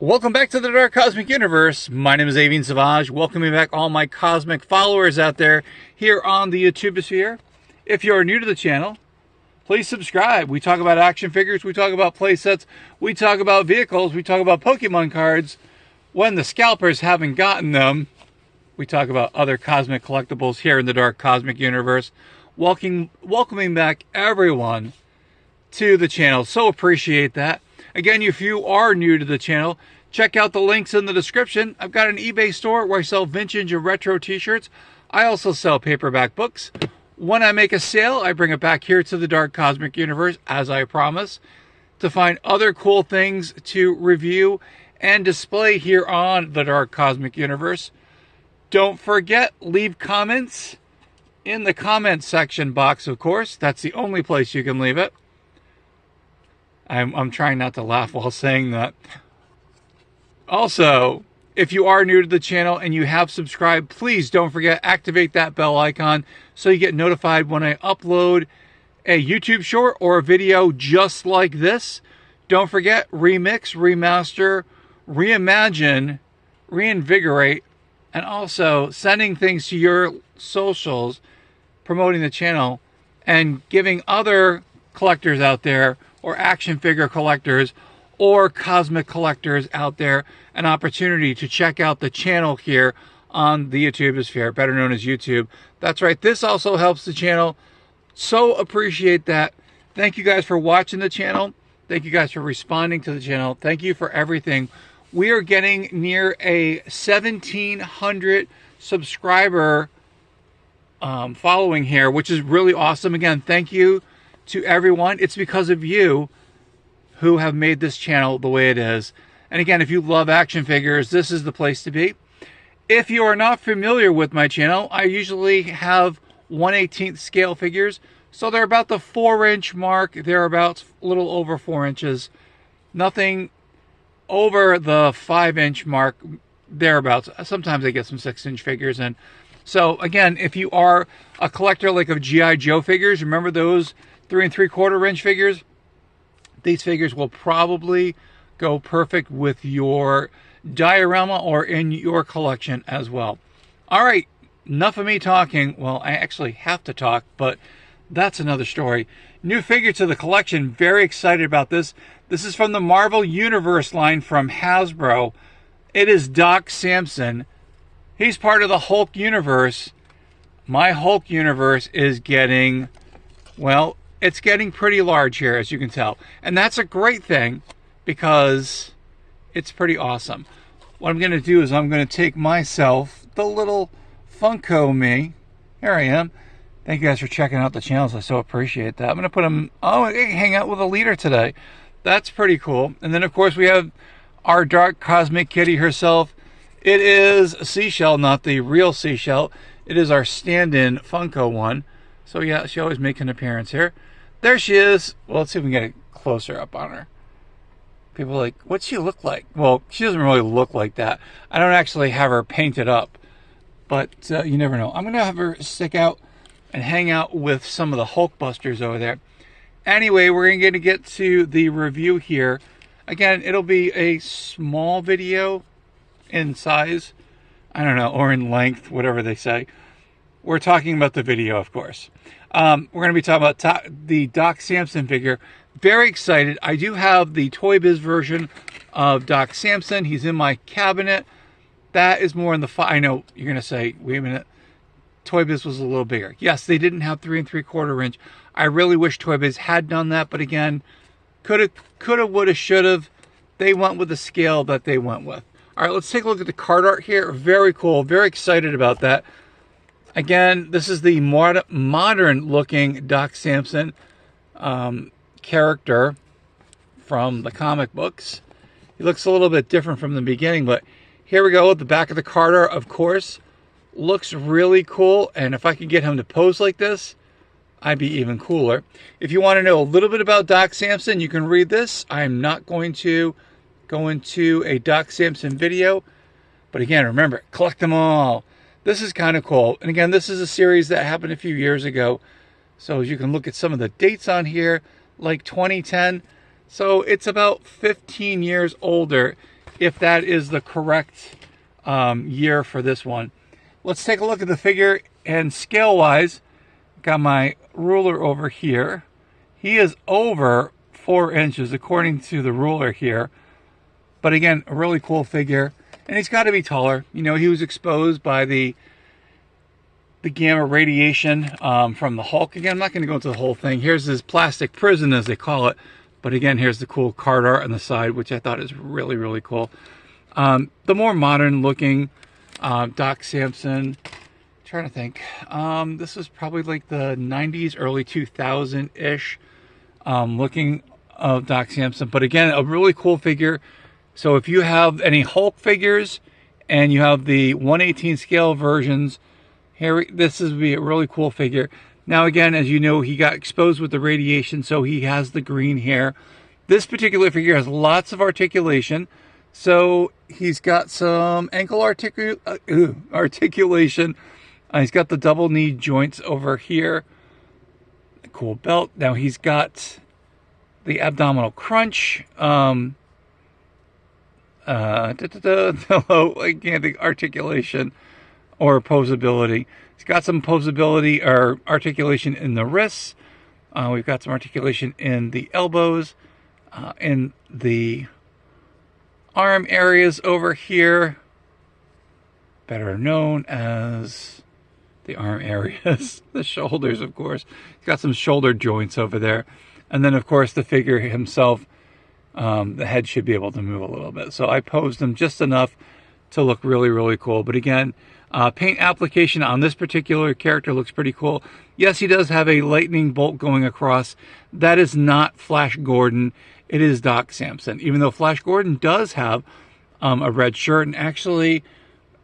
Welcome back to the Dark Cosmic Universe. My name is Avian Savage. Welcoming back all my cosmic followers out there here on the YouTubesphere. If you are new to the channel, please subscribe. We talk about action figures, we talk about play sets, we talk about vehicles, we talk about Pokemon cards. When the scalpers haven't gotten them, we talk about other cosmic collectibles here in the Dark Cosmic Universe. Welcoming back everyone to the channel. So appreciate that. Again, if you are new to the channel, check out the links in the description. I've got an eBay store where I sell vintage and retro t-shirts. I also sell paperback books. When I make a sale, I bring it back here to the Dark Cosmic Universe, as I promise, to find other cool things to review and display here on the Dark Cosmic Universe. Don't forget, leave comments in the comment section box, of course. That's the only place you can leave it. I'm trying not to laugh while saying that. Also, if you are new to the channel and you have subscribed, please don't forget, activate that bell icon so you get notified when I upload a YouTube short or a video just like this. Don't forget, remix, remaster, reimagine, reinvigorate, and also sending things to your socials, promoting the channel, and giving other collectors out there, or action figure collectors, or cosmic collectors out there, an opportunity to check out the channel here on the YouTubesphere, better known as YouTube. That's right, this also helps the channel. So appreciate that. Thank you guys for watching the channel. Thank you guys for responding to the channel. Thank you for everything. We are getting near a 1,700 subscriber following here, which is really awesome. Again, thank you to everyone. It's because of you who have made this channel the way it is. And again, if you love action figures, this is the place to be. If you are not familiar with my channel, I usually have 1/18 scale figures. So they're about the 4-inch mark. They're about a little over 4 inches. Nothing over the 5-inch mark, thereabouts. Sometimes I get some 6-inch figures in. So again, if you are a collector like of G.I. Joe figures, remember those 3 3/4 inch figures? These figures will probably go perfect with your diorama or in your collection as well. All right, enough of me talking. Well, I actually have to talk, but that's another story. New figure to the collection. Very excited about this. This is from the Marvel Universe line from Hasbro. It is Doc Samson. He's part of the Hulk universe. My Hulk universe is getting, well, it's getting pretty large here, as you can tell. And that's a great thing because it's pretty awesome. What I'm going to do is I'm going to take myself, the little Funko me. Here I am. Thank you guys for checking out the channels. I so appreciate that. I'm going to put him, oh, I can hang out with a leader today. That's pretty cool. And then, of course, we have our Dark Cosmic Kitty herself. It is a seashell, not the real seashell. It is our stand-in Funko one. So yeah, she always makes an appearance here. There she is. Well, let's see if we can get a closer up on her. People are like, what's she look like? Well, she doesn't really look like that. I don't actually have her painted up, but you never know. I'm going to have her stick out and hang out with some of the Hulkbusters over there. Anyway, we're going to get to the review here. Again, it'll be a small video in size, I don't know, or in length, whatever they say. We're talking about the video, of course. We're going to be talking about the Doc Samson figure. Very excited. I do have the Toy Biz version of Doc Samson. He's in my cabinet. That is more in the... I know you're going to say, wait a minute, Toy Biz was a little bigger. Yes, they didn't have 3 3/4 inch. I really wish Toy Biz had done that, but again, coulda, woulda, shoulda. They went with the scale that they went with. All right, let's take a look at the card art here. Very cool. Very excited about that. Again, this is the modern-looking Doc Samson character from the comic books. He looks a little bit different from the beginning, but here we go at the back of the card art, of course. Looks really cool, and if I could get him to pose like this, I'd be even cooler. If you want to know a little bit about Doc Samson, you can read this. I'm not going to go into a Doc Samson video, but again, remember, collect them all. This is kind of cool. And again, this is a series that happened a few years ago. So as you can look at some of the dates on here, like 2010. So it's about 15 years older. if that is the correct year for this one. Let's take a look at the figure, and scale-wise, got my ruler over here. He is over 4 inches according to the ruler here. But again, a really cool figure. And he's got to be taller. You know, he was exposed by the gamma radiation from the Hulk. Again, I'm not going to go into the whole thing. Here's his plastic prison, as they call it. But again, here's the cool card art on the side, which I thought is really, really cool. The more modern looking Doc Samson, trying to think. This was probably like the 90s, early 2000-ish looking of Doc Samson. But again, a really cool figure. So if you have any Hulk figures and you have the 1/18 scale versions, here, this would be a really cool figure. Now again, as you know, he got exposed with the radiation, so he has the green hair. This particular figure has lots of articulation. So he's got some ankle articulation. He's got the double knee joints over here. A cool belt. Now he's got the abdominal crunch. I can't think, articulation or posability. He's got some posability or articulation in the wrists. We've got some articulation in the elbows, in the arm areas over here, better known as the arm areas, the shoulders, of course. He's got some shoulder joints over there. And then, of course, the figure himself, the head should be able to move a little bit. So I posed him just enough to look really, really cool. But again, paint application on this particular character looks pretty cool. Yes, he does have a lightning bolt going across. That is not Flash Gordon. It is Doc Samson. Even though Flash Gordon does have a red shirt and actually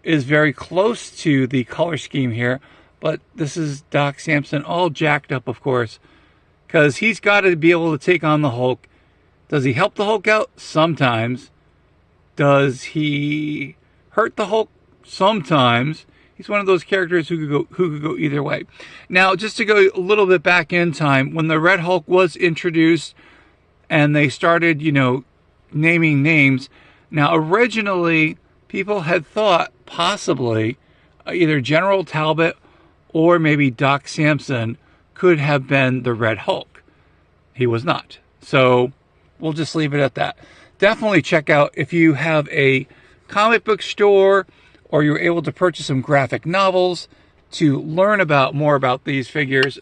is very close to the color scheme here. But this is Doc Samson, all jacked up, of course, because he's got to be able to take on the Hulk. Does he help the Hulk out? Sometimes. Does he hurt the Hulk? Sometimes. He's one of those characters who could go either way. Now, just to go a little bit back in time, when the Red Hulk was introduced and they started, you know, naming names. Now, originally, people had thought possibly either General Talbot or maybe Doc Samson could have been the Red Hulk. He was not. So we'll just leave it at that. Definitely check out, if you have a comic book store or you're able to purchase some graphic novels to learn about more about these figures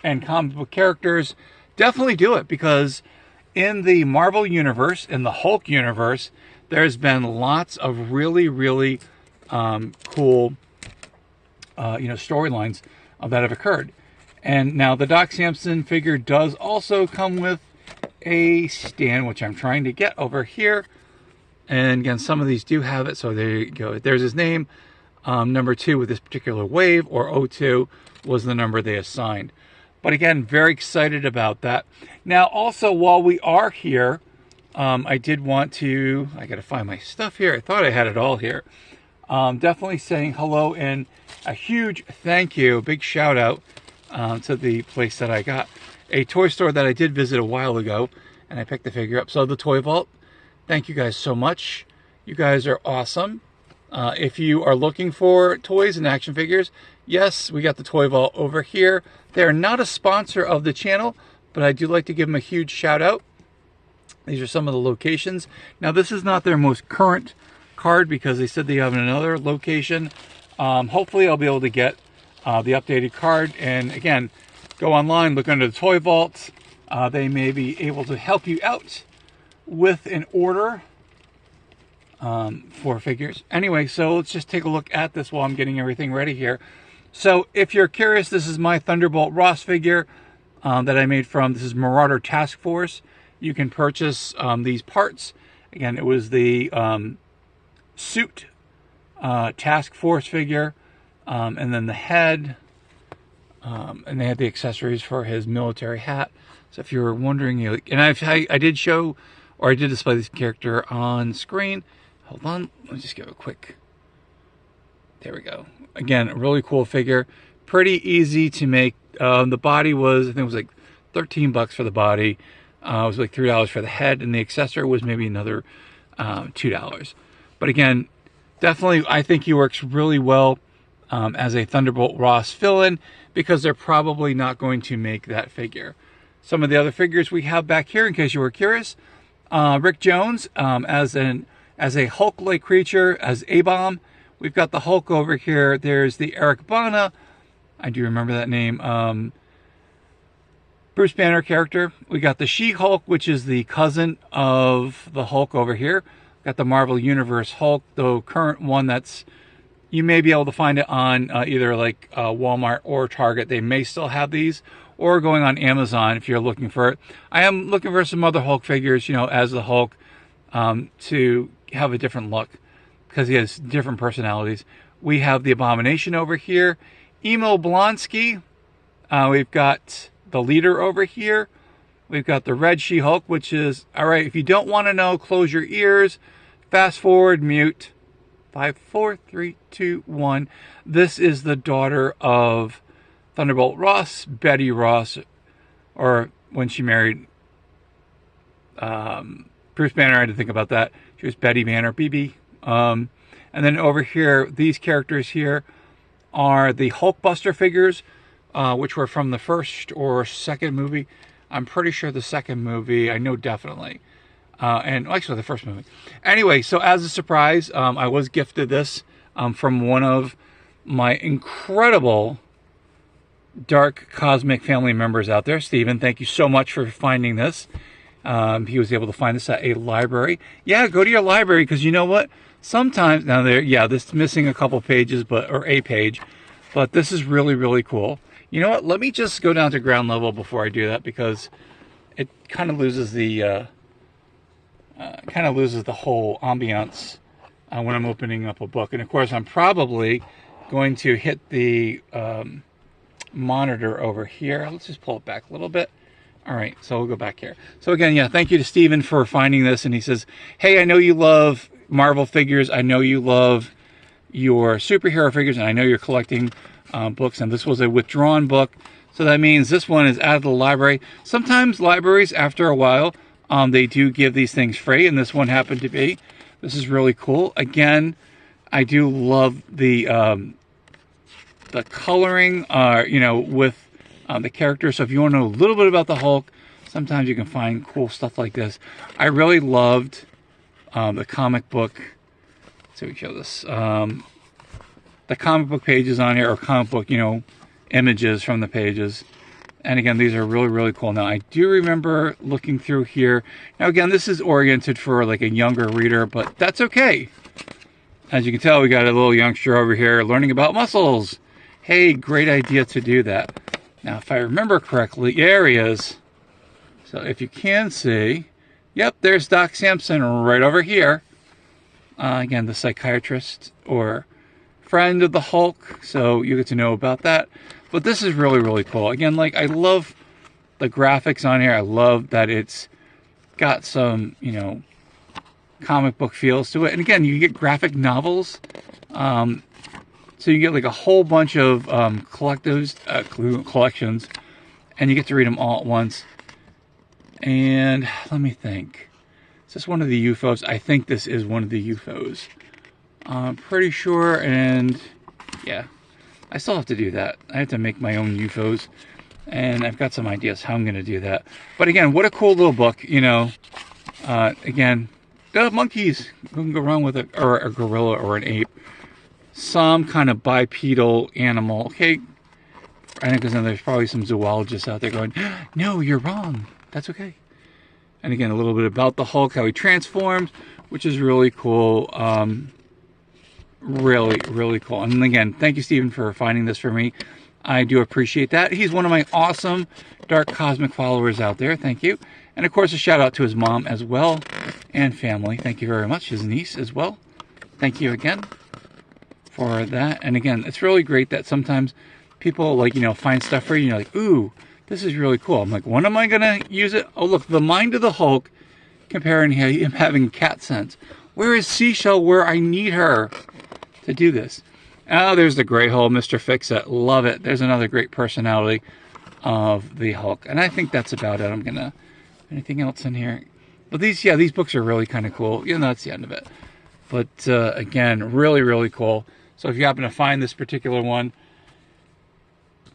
and comic book characters, definitely do it, because in the Marvel universe, in the Hulk universe, there's been lots of really, really cool storylines that have occurred. And now the Doc Samson figure does also come with a stand, which I'm trying to get over here. And again, some of these do have it, so there you go. There's his name. Number 2 with this particular wave, or O2, was the number they assigned. But again, very excited about that. Now, also, while we are here, I did want to, I got to find my stuff here. I thought I had it all here. Definitely saying hello and a huge thank you, big shout out to the place that I got. A toy store that I did visit a while ago, and I picked the figure up. So the Toy Vault, thank you guys so much. You guys are awesome. If you are looking for toys and action figures, yes, we got the Toy Vault over here. They are not a sponsor of the channel, but I do like to give them a huge shout out. These are some of the locations. Now, this is not their most current card because they said they have another location. Hopefully, I'll be able to get the updated card. And again, go online, look under the Toy Vault. They may be able to help you out with an order for figures. Anyway, so let's just take a look at this while I'm getting everything ready here. So if you're curious, this is my Thunderbolt Ross figure that I made from, this is Marauder Task Force. You can purchase these parts. Again, it was the suit Task Force figure, and then the head, and they had the accessories for his military hat. So if you're wondering, and I did show, or I did display this character on screen. Hold on, let me just give a quick, there we go. Again, a really cool figure, pretty easy to make. The body was, I think it was like 13 bucks for the body. It was like $3 for the head, and the accessory was maybe another $2. But again, definitely, I think he works really well as a Thunderbolt Ross fill-in, because they're probably not going to make that figure. Some of the other figures we have back here, in case you were curious, Rick Jones as a Hulk-like creature, as A-Bomb. We've got the Hulk over here. There's the Eric Bana. I do remember that name. Bruce Banner character. We got the She-Hulk, which is the cousin of the Hulk over here. Got the Marvel Universe Hulk, the current one that's, you may be able to find it on either like Walmart or Target. They may still have these, or going on Amazon if you're looking for it. I am looking for some other Hulk figures, you know, as the Hulk, to have a different look, because he has different personalities. We have the Abomination over here. Emo Blonsky. We've got the Leader over here. We've got the Red She-Hulk, which is, all right, if you don't want to know, close your ears, fast forward, mute. 5, 4, 3, 2, 1. This is the daughter of Thunderbolt Ross, Betty Ross, or when she married Bruce Banner. I had to think about that. She was Betty Banner, BB. And then over here, these characters here are the Hulkbuster figures, which were from the first or second movie. I'm pretty sure the second movie. I know definitely. And actually the first movie. Anyway, so as a surprise, I was gifted this from one of my incredible Dark Cosmic family members out there. Steven, thank you so much for finding this. He was able to find this at a library. Yeah, go to your library, because you know what? Sometimes, now there, yeah, this is missing a couple pages, or a page, but this is really, really cool. You know what? Let me just go down to ground level before I do that, because it kind of loses the whole ambiance when I'm opening up a book. And of course, I'm probably going to hit the monitor over here. Let's just pull it back a little bit. All right, so we'll go back here. So again, yeah, thank you to Steven for finding this. And he says, hey, I know you love Marvel figures. I know you love your superhero figures, and I know you're collecting books. And this was a withdrawn book, so that means this one is out of the library. Sometimes libraries, after a while, they do give these things free, and this one happened to be. This is really cool. Again, I do love the coloring, you know, with the characters. So if you want to know a little bit about the Hulk, sometimes you can find cool stuff like this. I really loved the comic book. So we show this. The comic book pages on here, or comic book, you know, images from the pages. And again, these are really, really cool. Now, I do remember looking through here. Now, again, this is oriented for like a younger reader, but that's okay. As you can tell, we got a little youngster over here learning about muscles. Hey, great idea to do that. Now, if I remember correctly, there he is. So if you can see, yep, there's Doc Samson right over here. Again, the psychiatrist or friend of the Hulk. So you get to know about that. But this is really, really cool. Again, like, I love the graphics on here. I love that it's got some, you know, comic book feels to it. And again, you get graphic novels. So you get like a whole bunch of collections, and you get to read them all at once. And let me think. Is this one of the UFOs? I think this is one of the UFOs. I'm pretty sure, and yeah. I still have to do that. I have to make my own UFOs, and I've got some ideas how I'm going to do that. But again, what a cool little book, you know. Again, monkeys. Who can go wrong with it? Or a gorilla or an ape. Some kind of bipedal animal. Okay, I think because then there's probably some zoologists out there going, no, you're wrong. That's okay. And again, a little bit about the Hulk, how he transforms, which is really cool. Really, really cool. And again, thank you, Steven, for finding this for me. I do appreciate that. He's one of my awesome Dark Cosmic followers out there. Thank you. And of course, a shout out to his mom as well, and family. Thank you very much. His niece as well. Thank you again for that. And again, it's really great that sometimes people, like, you know, find stuff for you and you're like, ooh, this is really cool. I'm like, when am I going to use it? Oh, look, the Mind of the Hulk, comparing him having cat sense. Where is Seashell where I need her to do this? Oh, there's the gray hole, Mr. Fix-It. Love it. There's another great personality of the Hulk. And I think that's about it. I'm gonna, anything else in here? But these, yeah, these books are really kind of cool. You know, that's the end of it. But again, really, really cool. So if you happen to find this particular one,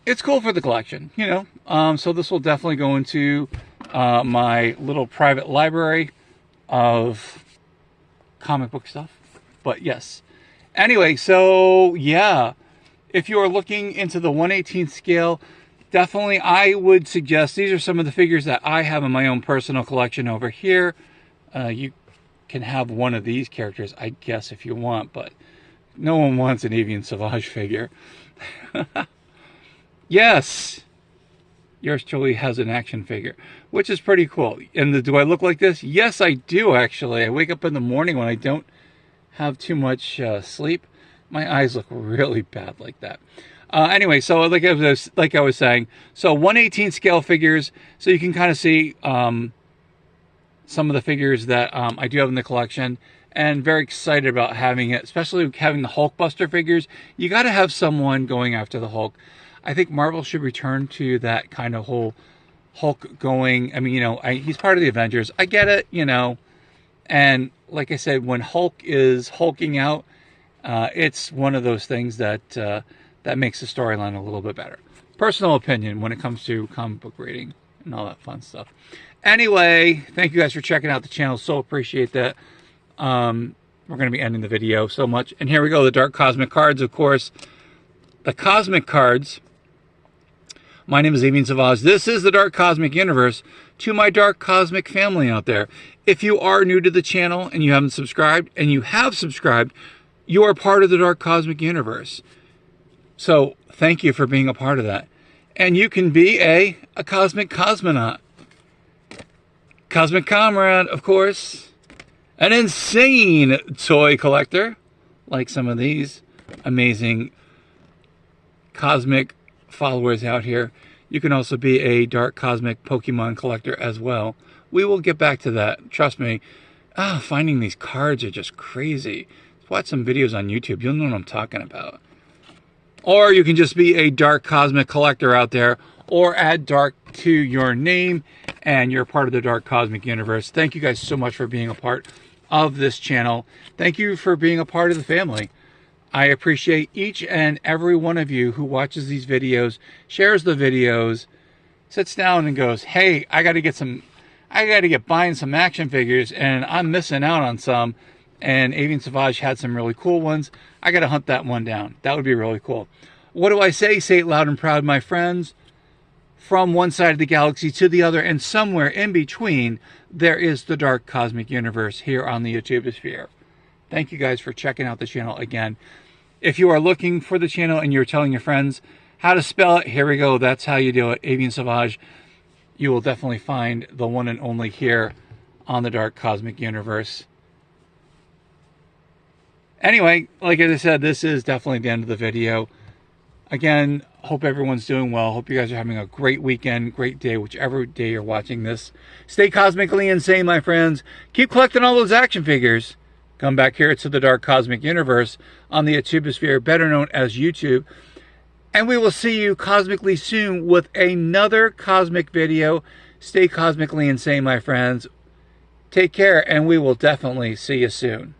it's cool for the collection, you know. So this will definitely go into my little private library of comic book stuff. But yes. Anyway, so yeah, if you are looking into the 1/18 scale, definitely I would suggest, these are some of the figures that I have in my own personal collection over here. You can have one of these characters, I guess, if you want, but no one wants an Avian Sauvage figure. Yes, yours truly has an action figure, which is pretty cool. And do I look like this? Yes, I do, actually. I wake up in the morning when I don't have too much sleep. My eyes look really bad like that. Anyway, so like I was saying, so 1/18 scale figures, so you can kind of see some of the figures that I do have in the collection, and very excited about having it, especially having the Hulkbuster figures. You got to have someone going after the Hulk. I think Marvel should return to that kind of whole Hulk going. I mean, you know, he's part of the Avengers. I get it, you know. And like I said, when Hulk is hulking out, it's one of those things that that makes the storyline a little bit better. Personal opinion when it comes to comic book reading and all that fun stuff. Anyway, thank you guys for checking out the channel. So appreciate that. We're going to be ending the video so much. And here we go, the Dark Cosmic cards, of course. The Cosmic cards. My name is Avian Sauvage. This is the Dark Cosmic Universe. To my Dark Cosmic family out there, if you are new to the channel and you haven't subscribed, and you have subscribed, you are part of the Dark Cosmic Universe. So thank you for being a part of that. And you can be a Cosmic Cosmonaut. Cosmic Comrade, of course. An insane toy collector, like some of these amazing Cosmic followers out here. You can also be a Dark Cosmic Pokemon collector as well. We will get back to that. Trust me. Finding these cards are just crazy. Watch some videos on YouTube. You'll know what I'm talking about. Or you can just be a Dark Cosmic collector out there, or add Dark to your name, and you're part of the Dark Cosmic Universe. Thank you guys so much for being a part of this channel. Thank you for being a part of the family. I appreciate each and every one of you who watches these videos, shares the videos, sits down and goes, hey, I got to get buying some action figures, and I'm missing out on some. And Avian Sauvage had some really cool ones. I got to hunt that one down. That would be really cool. What do I say? Say it loud and proud, my friends. From one side of the galaxy to the other, and somewhere in between, there is the Dark Cosmic Universe here on the YouTubesphere. Thank you guys for checking out the channel again. If you are looking for the channel and you're telling your friends how to spell it, here we go. That's how you do it. Avian Sauvage. You will definitely find the one and only here on the Dark Cosmic Universe. Anyway, like I said, this is definitely the end of the video. Again, hope everyone's doing well. Hope you guys are having a great weekend, great day, whichever day you're watching this. Stay cosmically insane, my friends. Keep collecting all those action figures. Come back here to the Dark Cosmic Universe on the YouTubesphere, better known as YouTube. And we will see you cosmically soon with another cosmic video. Stay cosmically insane, my friends. Take care, and we will definitely see you soon.